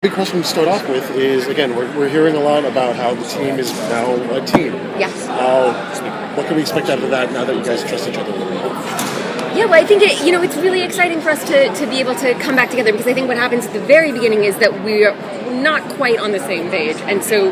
Big question to start off with is, again, we're hearing a lot about how the team is now a team. Yes. What can we expect out of that now that you guys trust each other a little bit? Yeah, well, I think it's really exciting for us to be able to come back together, because I think what happens at the very beginning is that we're not quite on the same page, and so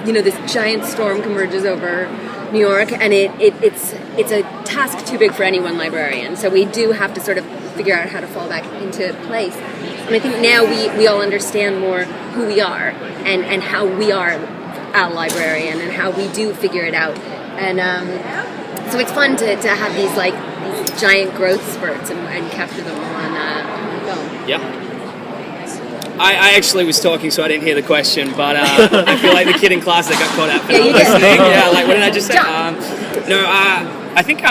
this giant storm converges over New York, and it's a task too big for any one librarian. So we do have to sort of figure out how to fall back into place. And I think now we all understand more who we are and how we are a librarian and how we do figure it out. And so it's fun to have these giant growth spurts and capture them on film. Yeah. I actually was talking, so I didn't hear the question, but I feel like the kid in class that got caught out for not listening. Yeah, what did I just say? I think,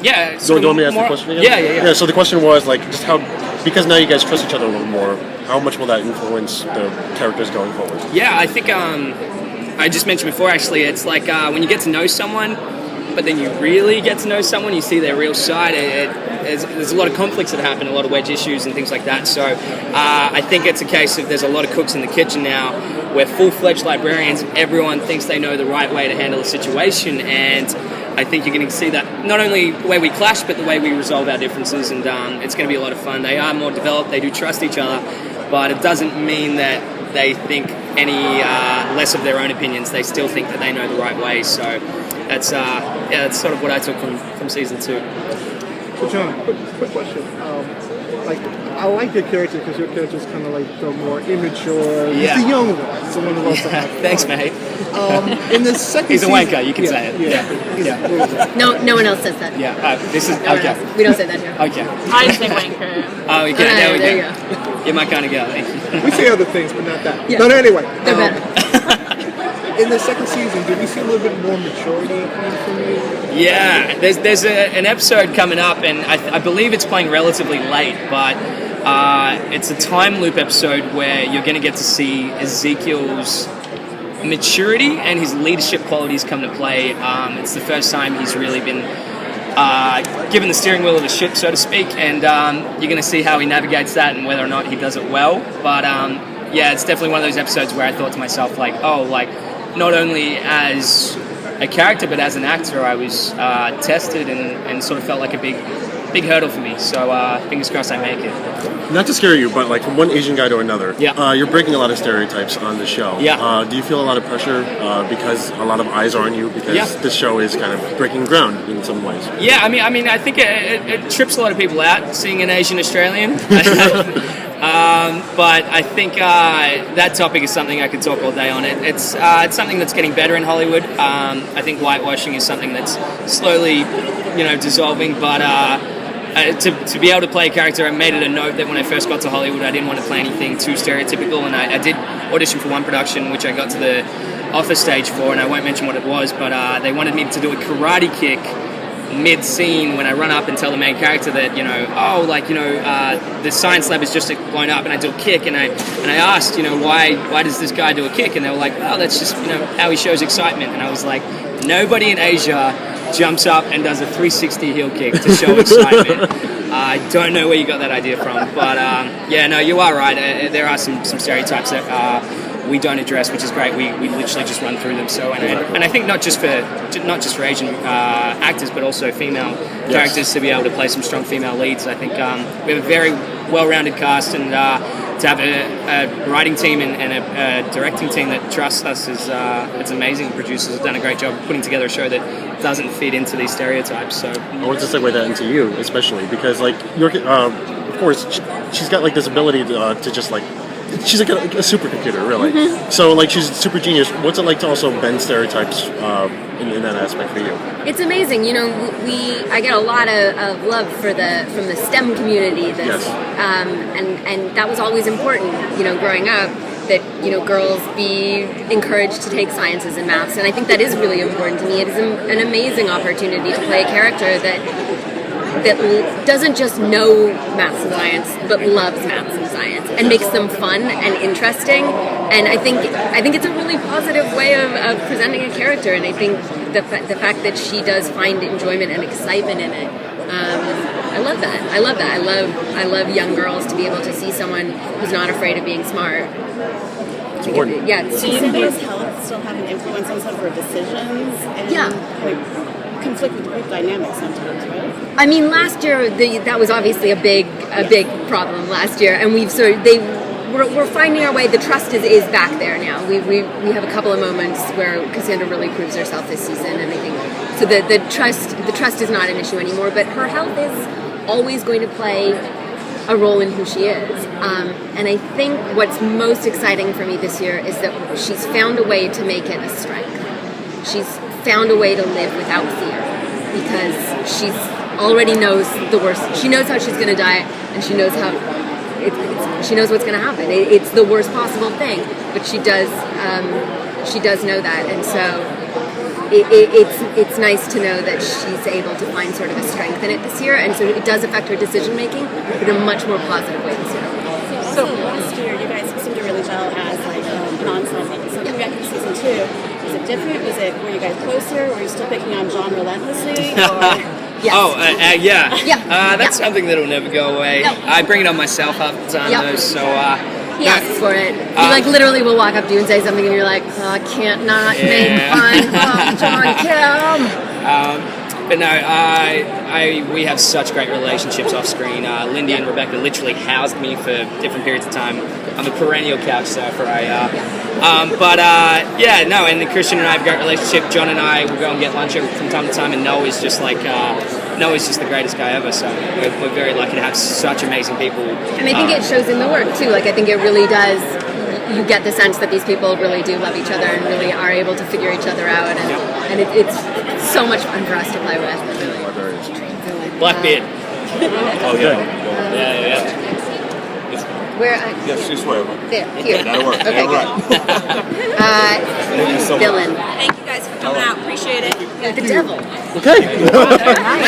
yeah. So do you want me to ask the question again? Yeah. So the question was, just how, because now you guys trust each other a little more, how much will that influence the characters going forward? Yeah, I think, I just mentioned before, actually, it's like when you get to know someone, but then you really get to know someone, you see their real side. There's a lot of conflicts that happen, a lot of wedge issues and things like that. So I think it's a case of there's a lot of cooks in the kitchen now. We're full-fledged librarians. Everyone thinks they know the right way to handle a situation, and I think you're going to see that not only the way we clash, but the way we resolve our differences, and it's going to be a lot of fun. They are more developed, they do trust each other, but it doesn't mean that they think any less of their own opinions. They still think that they know the right way. So that's sort of what I took from season 2. So John, quick question. I like your character because your character is kind of like the more immature, he's the young one. He's the one who loves to have fun. Thanks, mate. In the second he's a season, wanker, you can say it. Yeah. No one else says that. Yeah. This is okay. We don't say that here. Okay. I say wanker. Oh, okay. There There you we go. go. You're my kind of girl. Thank you. We say other things, but not that. Yeah. But anyway, They're better. in the second season, did we see a little bit more maturity coming from you? Yeah, there's an episode coming up, and I believe it's playing relatively late, but it's a time loop episode where you're going to get to see Ezekiel's maturity and his leadership qualities come to play. It's the first time he's really been given the steering wheel of the ship, so to speak, and you're going to see how he navigates that and whether or not he does it well. But yeah, it's definitely one of those episodes where I thought to myself, not only as a character but as an actor, I was tested and sort of felt like a big hurdle for me. So fingers crossed I make it. Not to scare you, but from one Asian guy to another, you're breaking a lot of stereotypes on the show. Yeah. Do you feel a lot of pressure because a lot of eyes are on you because this show is kind of breaking ground in some ways? Yeah, I mean, I think it trips a lot of people out seeing an Asian Australian. But I think that topic is something I could talk all day on. It's something that's getting better in Hollywood. I think whitewashing is something that's slowly, dissolving. But to be able to play a character, I made it a note that when I first got to Hollywood, I didn't want to play anything too stereotypical. And I did audition for one production, which I got to the office stage for, and I won't mention what it was, but they wanted me to do a karate kick mid-scene when I run up and tell the main character that, the science lab is just blown up, and I do a kick, and I asked, why does this guy do a kick? And they were like, oh, that's just, how he shows excitement. And I was like, nobody in Asia jumps up and does a 360 heel kick to show excitement. I don't know where you got that idea from, but you are right. There are some stereotypes that we don't address, which is great. We literally just run through them. So, and I think not just for Asian actors, but also female characters to be able to play some strong female leads. I think we have a very well-rounded cast, and to have a writing team and a directing team that trusts us it's amazing. Producers have done a great job of putting together a show that doesn't fit into these stereotypes. So I want to segue that into you, especially because you're, of course, she's got this ability to just she's like a supercomputer, really. Mm-hmm. So she's a super genius. What's it like to also bend stereotypes in that aspect for you? It's amazing. I get a lot of love from the STEM community. And that was always important. Growing up, that girls be encouraged to take sciences and maths, and I think that is really important to me. It is an amazing opportunity to play a character that doesn't just know maths and science, but loves maths and science, and makes them fun and interesting. And I think it's a really positive way of presenting a character. And I think the fact that she does find enjoyment and excitement in it, I love that. I love young girls to be able to see someone who's not afraid of being smart. It's important. Yeah. Do you think his health still have an influence on some of her decisions? And Yeah. like, conflict with group dynamics sometimes, right? I mean, last year that was obviously a big problem last year, and we're finding our way. The trust is back there now. We have a couple of moments where Cassandra really proves herself this season, and I think so. The trust is not an issue anymore. But her health is always going to play a role in who she is. And I think what's most exciting for me this year is that she's found a way to make it a strength. She's found a way to live without fear because she's already knows the worst. She knows how she's going to die, and she knows how she knows what's going to happen. It's the worst possible thing, but she does know that, and so it's nice to know that she's able to find sort of a strength in it this year, and so it does affect her decision making, but in a much more positive way this year. So last year, you guys seemed to really gel as like an ensemble. So coming back in season 2, was it different? Were you guys closer? Were you still picking on John relentlessly? Or? Yes. Oh, yeah. Yeah. That's something that'll never go away. No. I bring it on myself half the time, though, so... He asks for it. He literally will walk up to you and say something, and you're like, oh, I can't not make fun of John Kim. But no, we have such great relationships off screen. Lindy and Rebecca literally housed me for different periods of time. I'm a perennial couch surfer. And Christian and I have a great relationship. John and I will go and get lunch from time to time, and Noah's just like Noah's just the greatest guy ever. So we're very lucky to have such amazing people. And I think it shows in the work too. Like I think it really does. You get the sense that these people really do love each other and really are able to figure each other out, and it's so much fun for us to play with. Librarians. Blackbeard. Oh yeah. Yeah. Where? Yes, this way. There. Here. That'll work. Okay. Thank you so much. Dylan. Thank you guys for coming out. Appreciate it. The devil. Okay.